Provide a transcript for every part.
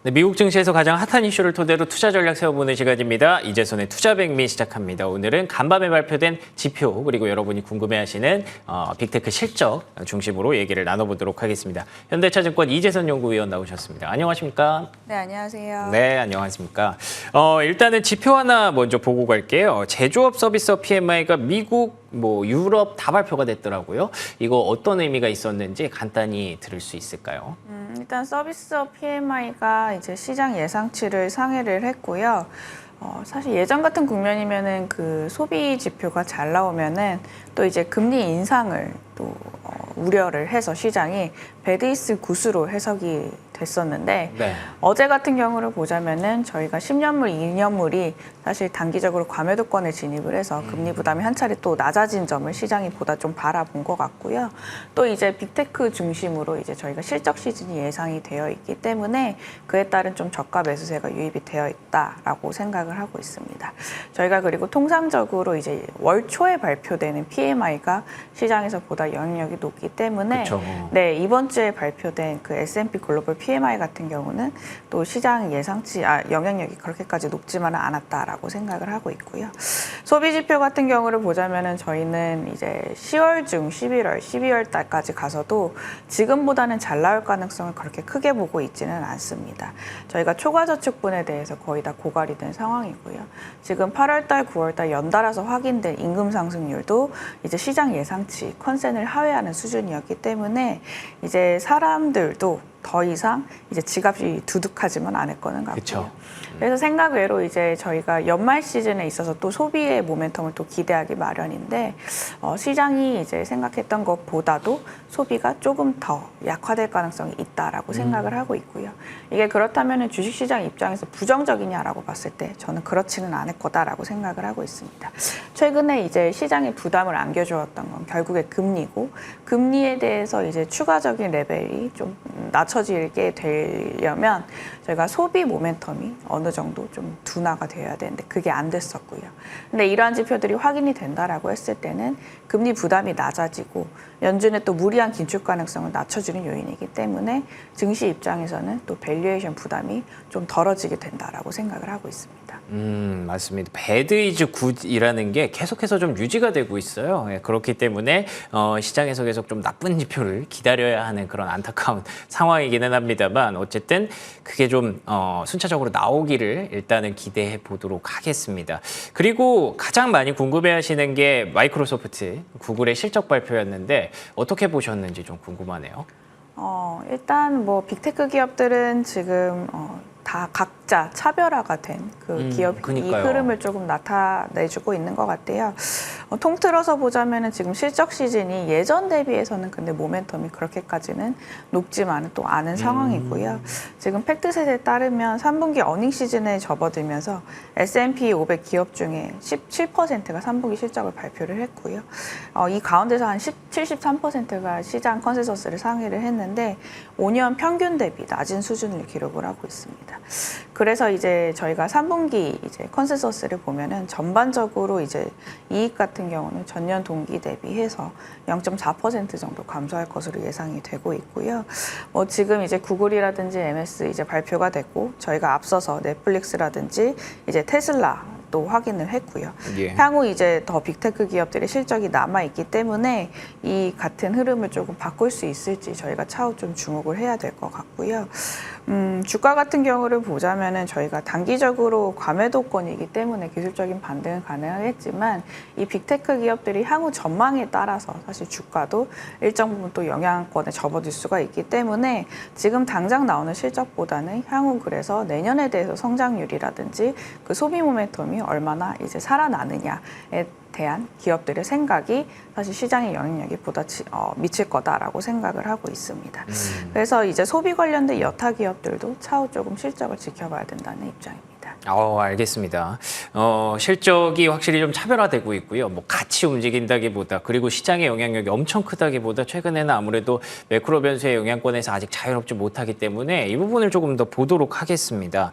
네, 미국 증시에서 가장 핫한 이슈를 토대로 투자 전략 세워보는 시간입니다. 이재선의 투자백미 시작합니다. 오늘은 간밤에 발표된 지표 그리고 여러분이 궁금해하시는 빅테크 실적 중심으로 얘기를 나눠보도록 하겠습니다. 현대차증권 이재선 연구위원 나오셨습니다. 안녕하십니까? 네, 안녕하세요. 네, 안녕하십니까? 일단은 지표 하나 먼저 보고 갈게요. 제조업 서비스 PMI가 미국, 유럽 다 발표가 됐더라고요. 이거 어떤 의미가 있었는지 간단히 들을 수 있을까요? 일단 서비스업 PMI가 이제 시장 예상치를 상회를 했고요. 사실 예전 같은 국면이면은 그 소비 지표가 잘 나오면은 또 이제 금리 인상을 또 우려를 해서 시장이 배드이스 굿으로 해석이 됐었는데 네. 어제 같은 경우를 보자면은 저희가 10년물, 2년물이 사실 단기적으로 과매도권에 진입을 해서 금리 부담이 한 차례 또 낮아진 점을 시장이 보다 좀 바라본 것 같고요. 또 이제 빅테크 중심으로 이제 저희가 실적 시즌이 예상이 되어 있기 때문에 그에 따른 좀 저가 매수세가 유입이 되어 있다라고 생각을 하고 있습니다. 저희가 그리고 통상적으로 이제 월 초에 발표되는 PMI가 시장에서 보다 영향력이 높기 때문에 그쵸. 네, 이번 주에 발표된 그 S&P 글로벌 PMI 같은 경우는 또 시장 예상치 영향력이 그렇게까지 높지만은 않았다라고 생각을 하고 있고요. 소비 지표 같은 경우를 보자면은 저희는 이제 10월 중 11월, 12월 달까지 가서도 지금보다는 잘 나올 가능성을 그렇게 크게 보고 있지는 않습니다. 저희가 초과저축분에 대해서 거의 다 고갈이 된 상황이고요. 지금 8월 달, 9월 달 연달아서 확인된 임금 상승률도 이제 시장 예상치 컨센을 하회하는 수준이었기 때문에 이제 사람들도 더 이상 이제 지갑이 두둑하지만 않을 거는 같고요. 그쵸. 그래서 생각 외로 이제 저희가 연말 시즌에 있어서 또 소비의 모멘텀을 또 기대하기 마련인데 시장이 이제 생각했던 것보다도 소비가 조금 더 약화될 가능성이 있다라고 생각을 하고 있고요. 이게 그렇다면 주식시장 입장에서 부정적이냐라고 봤을 때 저는 그렇지는 않을 거다라고 생각을 하고 있습니다. 최근에 이제 시장에 부담을 안겨주었던 건 결국에 금리고 금리에 대해서 이제 추가적인 레벨이 좀 낮춰지게 되려면 저희가 소비 모멘텀이 어느 정도 좀 둔화가 되어야 되는데 그게 안 됐었고요. 근데 이러한 지표들이 확인이 된다라고 했을 때는 금리 부담이 낮아지고 연준의 또 무리한 긴축 가능성을 낮춰주는 요인이기 때문에 증시 입장에서는 또 밸류에이션 부담이 좀 덜어지게 된다라고 생각을 하고 있습니다. 맞습니다. 배드 이즈 굿이라는 게 계속해서 좀 유지가 되고 있어요. 그렇기 때문에 시장에서 계속 좀 나쁜 지표를 기다려야 하는 그런 안타까운 상황이기는 합니다만 어쨌든 그게 좀 순차적으로 나오기를 일단은 기대해 보도록 하겠습니다. 그리고 가장 많이 궁금해하시는 게 마이크로소프트, 구글의 실적 발표였는데 어떻게 보셨는지 좀 궁금하네요. 일단 빅테크 기업들은 지금 다 각자 차별화가 된 그 기업이 이 흐름을 조금 나타내주고 있는 것 같아요. 통틀어서 보자면은 지금 실적 시즌이 예전 대비해서는 근데 모멘텀이 그렇게까지는 높지만은 또 않은 상황이고요. 지금 팩트셋에 따르면 3분기 어닝 시즌에 접어들면서 S&P 500 기업 중에 17%가 3분기 실적을 발표를 했고요. 이 가운데서 한 73%가 시장 컨센서스를 상회를 했는데 5년 평균 대비 낮은 수준을 기록을 하고 있습니다. 그래서 이제 저희가 3분기 이제 컨센서스를 보면은 전반적으로 이제 이익 같은 경우는 전년 동기 대비해서 0.4% 정도 감소할 것으로 예상이 되고 있고요. 지금 이제 구글이라든지 MS 이제 발표가 됐고 저희가 앞서서 넷플릭스라든지 이제 테슬라 또 확인을 했고요. 향후 이제 더 빅테크 기업들의 실적이 남아있기 때문에 이 같은 흐름을 조금 바꿀 수 있을지 저희가 차후 좀 주목을 해야 될 것 같고요. 주가 같은 경우를 보자면은 저희가 단기적으로 과매도권이기 때문에 기술적인 반등은 가능하겠지만 이 빅테크 기업들이 향후 전망에 따라서 사실 주가도 일정 부분 또 영향권에 접어들 수가 있기 때문에 지금 당장 나오는 실적보다는 향후 그래서 내년에 대해서 성장률이라든지 그 소비 모멘텀이 얼마나 이제 살아나느냐에 대한 기업들의 생각이 사실 시장의 영향력이 보다 미칠 거다라고 생각을 하고 있습니다. 그래서 이제 소비 관련된 여타 기업들도 차후 조금 실적을 지켜봐야 된다는 입장입니다. 알겠습니다. 실적이 확실히 좀 차별화되고 있고요. 뭐 같이 움직인다기보다 그리고 시장의 영향력이 엄청 크다기보다 최근에는 아무래도 매크로 변수의 영향권에서 아직 자유롭지 못하기 때문에 이 부분을 조금 더 보도록 하겠습니다.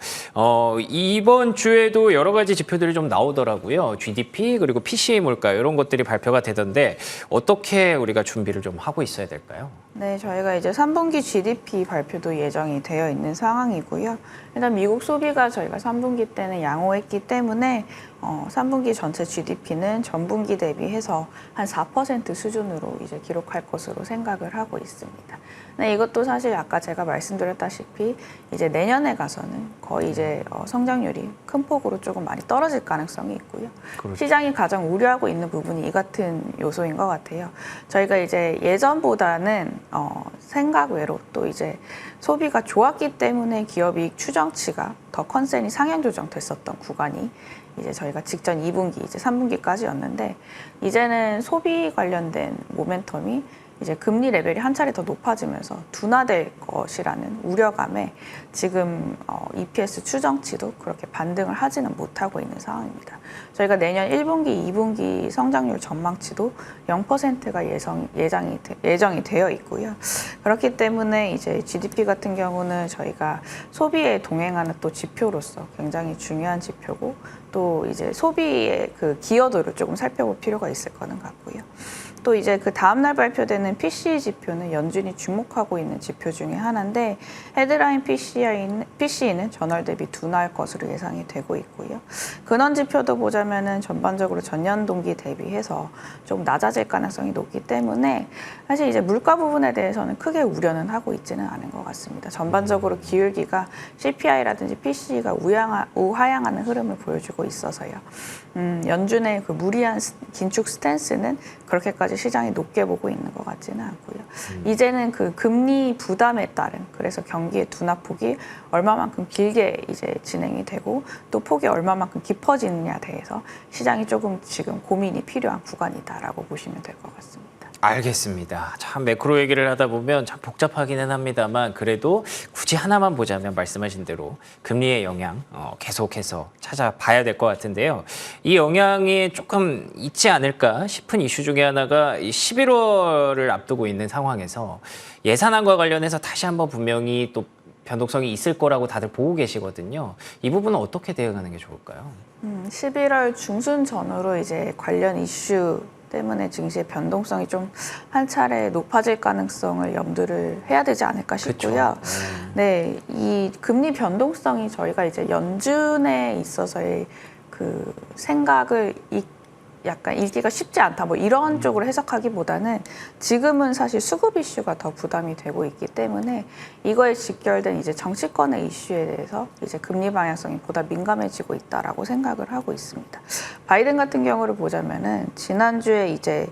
이번 주에도 여러 가지 지표들이 좀 나오더라고요. GDP 그리고 PCE 물가 이런 것들이 발표가 되던데 어떻게 우리가 준비를 좀 하고 있어야 될까요? 네, 저희가 이제 3분기 GDP 발표도 예정이 되어 있는 상황이고요. 일단 미국 소비가 저희가 3분기 때는 양호했기 때문에 3분기 전체 GDP는 전분기 대비해서 한 4% 수준으로 이제 기록할 것으로 생각을 하고 있습니다. 네, 이것도 사실 아까 제가 말씀드렸다시피 이제 내년에 가서는 거의 이제 성장률이 큰 폭으로 조금 많이 떨어질 가능성이 있고요. 그렇죠. 시장이 가장 우려하고 있는 부분이 이 같은 요소인 것 같아요. 저희가 이제 예전보다는 생각 외로 또 이제 소비가 좋았기 때문에 기업이익 추정치가 더 컨센이 상향 조정됐었던 구간이 이제 저희가 직전 2분기, 이제 3분기까지였는데 이제는 소비 관련된 모멘텀이 이제 금리 레벨이 한 차례 더 높아지면서 둔화될 것이라는 우려감에 지금 EPS 추정치도 그렇게 반등을 하지는 못하고 있는 상황입니다. 저희가 내년 1분기, 2분기 성장률 전망치도 0%가 예정이 되어 있고요. 그렇기 때문에 이제 GDP 같은 경우는 저희가 소비에 동행하는 또 지표로서 굉장히 중요한 지표고 또 이제 소비의 그 기여도를 조금 살펴볼 필요가 있을 거는 같고요. 또 이제 그 다음날 발표되는 PCE 지표는 연준이 주목하고 있는 지표 중에 하나인데 헤드라인 PCE는 전월 대비 둔화할 것으로 예상이 되고 있고요. 근원 지표도 보자면은 전반적으로 전년 동기 대비해서 좀 낮아질 가능성이 높기 때문에 사실 이제 물가 부분에 대해서는 크게 우려는 하고 있지는 않은 것 같습니다. 전반적으로 기울기가 CPI라든지 PCE가 우하향하는 흐름을 보여주고 있어서요. 연준의 그 무리한 긴축 스탠스는 그렇게까지 시장이 높게 보고 있는 것 같지는 않고요. 이제는 그 금리 부담에 따른 그래서 경기의 둔화폭이 얼마만큼 길게 이제 진행이 되고 또 폭이 얼마만큼 깊어지느냐에 대해서 시장이 조금 지금 고민이 필요한 구간이다라고 보시면 될 것 같습니다. 알겠습니다. 참 매크로 얘기를 하다 보면 참 복잡하기는 합니다만 그래도 굳이 하나만 보자면 말씀하신 대로 금리의 영향 계속해서 찾아봐야 될 것 같은데요. 이 영향이 조금 있지 않을까 싶은 이슈 중에 하나가 11월을 앞두고 있는 상황에서 예산안과 관련해서 다시 한번 분명히 또 변동성이 있을 거라고 다들 보고 계시거든요. 이 부분은 어떻게 대응하는 게 좋을까요? 11월 중순 전후로 이제 관련 이슈 때문에 증시의 변동성이 좀 한 차례 높아질 가능성을 염두를 해야 되지 않을까 싶고요. 네, 이 금리 변동성이 저희가 이제 연준에 있어서의 그 생각을 약간 읽기가 쉽지 않다 뭐 이런 쪽으로 해석하기보다는 지금은 사실 수급 이슈가 더 부담이 되고 있기 때문에 이거에 직결된 이제 정치권의 이슈에 대해서 이제 금리 방향성이 보다 민감해지고 있다라고 생각을 하고 있습니다. 바이든 같은 경우를 보자면은 지난주에 이제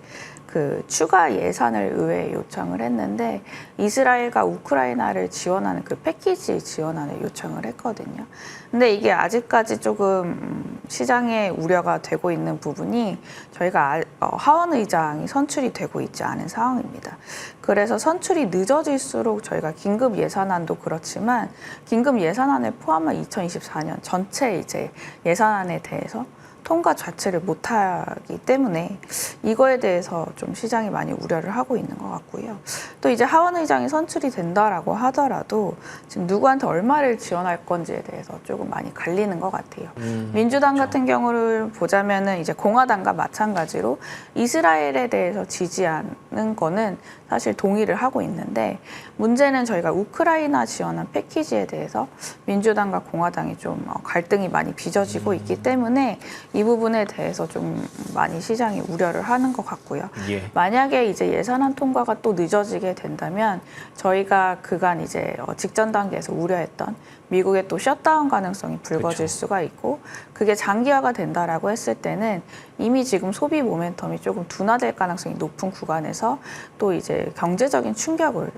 그 추가 예산을 의회에 요청을 했는데 이스라엘과 우크라이나를 지원하는 그 패키지 지원안을 요청을 했거든요. 근데 이게 아직까지 조금 시장에 우려가 되고 있는 부분이 저희가 하원 의장이 선출이 되고 있지 않은 상황입니다. 그래서 선출이 늦어질수록 저희가 긴급 예산안도 그렇지만 긴급 예산안을 포함한 2024년 전체 이제 예산안에 대해서 통과 자체를 못하기 때문에 이거에 대해서 좀 시장이 많이 우려를 하고 있는 것 같고요. 또 이제 하원 의장이 선출이 된다라고 하더라도 지금 누구한테 얼마를 지원할 건지에 대해서 조금 많이 갈리는 것 같아요. 민주당 그렇죠. 같은 경우를 보자면은 이제 공화당과 마찬가지로 이스라엘에 대해서 지지하는 거는 사실 동의를 하고 있는데 문제는 저희가 우크라이나 지원한 패키지에 대해서 민주당과 공화당이 좀 갈등이 많이 빚어지고 있기 때문에 이 부분에 대해서 좀 많이 시장이 우려를 하는 것 같고요. 예. 만약에 이제 예산안 통과가 또 늦어지게 된다면 저희가 그간 이제 직전 단계에서 우려했던 미국의 또 셧다운 가능성이 불거질 그렇죠. 수가 있고 그게 장기화가 된다라고 했을 때는 이미 지금 소비 모멘텀이 조금 둔화될 가능성이 높은 구간에서 또 이제 경제적인 충격을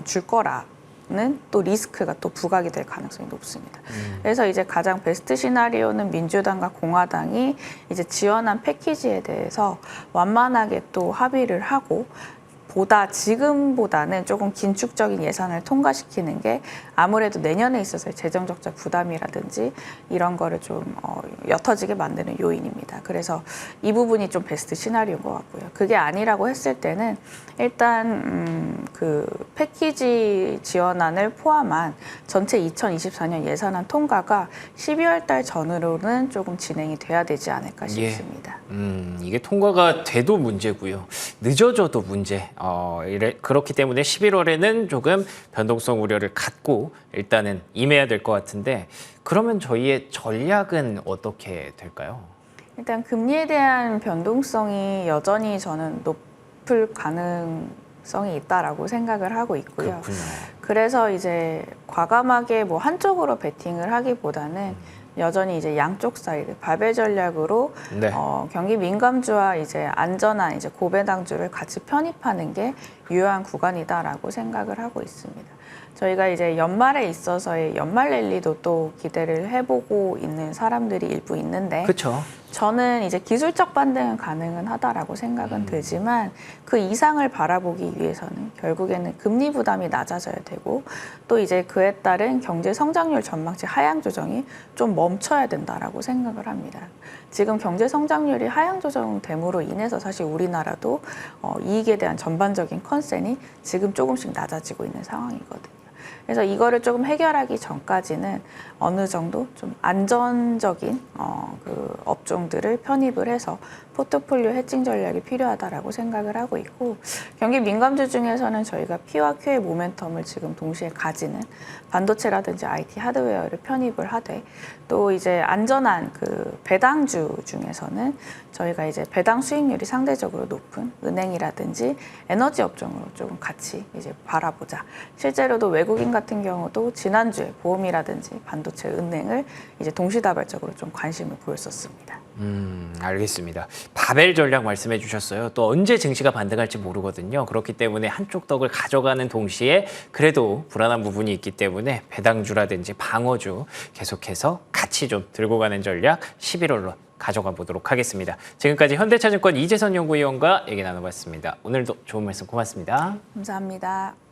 줄 거라는 또 리스크가 또 부각이 될 가능성이 높습니다. 그래서 이제 가장 베스트 시나리오는 민주당과 공화당이 이제 지원한 패키지에 대해서 완만하게 또 합의를 하고 보다 지금보다는 조금 긴축적인 예산을 통과시키는 게 아무래도 내년에 있어서의 재정 적자 부담이라든지 이런 거를 좀 옅어지게 만드는 요인입니다. 그래서 이 부분이 좀 베스트 시나리오인 것 같고요. 그게 아니라고 했을 때는 일단 그 패키지 지원안을 포함한 전체 2024년 예산안 통과가 12월 달 전으로는 조금 진행이 돼야 되지 않을까 싶습니다. 이게 통과가 돼도 문제고요. 늦어져도 문제. 그렇기 때문에 11월에는 조금 변동성 우려를 갖고 일단은 임해야 될 것 같은데 그러면 저희의 전략은 어떻게 될까요? 일단 금리에 대한 변동성이 여전히 저는 높을 가능성이 있다라고 생각을 하고 있고요. 그렇군요. 그래서 이제 과감하게 뭐 한쪽으로 베팅을 하기보다는 여전히 이제 양쪽 사이드 바벨 전략으로 네. 경기 민감주와 이제 안전한 이제 고배당주를 같이 편입하는 게 유효한 구간이다라고 생각을 하고 있습니다. 저희가 이제 연말에 있어서의 연말 랠리도 또 기대를 해보고 있는 사람들이 일부 있는데 그렇죠. 저는 이제 기술적 반등은 가능은 하다라고 생각은 되지만 그 이상을 바라보기 위해서는 결국에는 금리 부담이 낮아져야 되고 또 이제 그에 따른 경제 성장률 전망치 하향 조정이 좀 멈춰야 된다라고 생각을 합니다. 지금 경제 성장률이 하향 조정됨으로 인해서 사실 우리나라도 이익에 대한 전반적인 컨센이 지금 조금씩 낮아지고 있는 상황이거든요. 그래서 이거를 조금 해결하기 전까지는 어느 정도 좀 안전적인 그 업종들을 편입을 해서 포트폴리오 해칭 전략이 필요하다라고 생각을 하고 있고 경기 민감주 중에서는 저희가 P와 Q의 모멘텀을 지금 동시에 가지는 반도체라든지 IT 하드웨어를 편입을 하되 또 이제 안전한 그 배당주 중에서는 저희가 이제 배당 수익률이 상대적으로 높은 은행이라든지 에너지 업종으로 조금 같이 이제 바라보자. 실제로도 외국인 같은 경우도 지난주에 보험이라든지 반도체, 은행을 이제 동시다발적으로 좀 관심을 보였었습니다. 알겠습니다. 바벨 전략 말씀해 주셨어요. 또 언제 증시가 반등할지 모르거든요. 그렇기 때문에 한쪽 덕을 가져가는 동시에 그래도 불안한 부분이 있기 때문에 배당주라든지 방어주 계속해서 같이 좀 들고 가는 전략 11월로 가져가 보도록 하겠습니다. 지금까지 현대차증권 이재선 연구위원과 얘기 나눠봤습니다. 오늘도 좋은 말씀 고맙습니다. 감사합니다.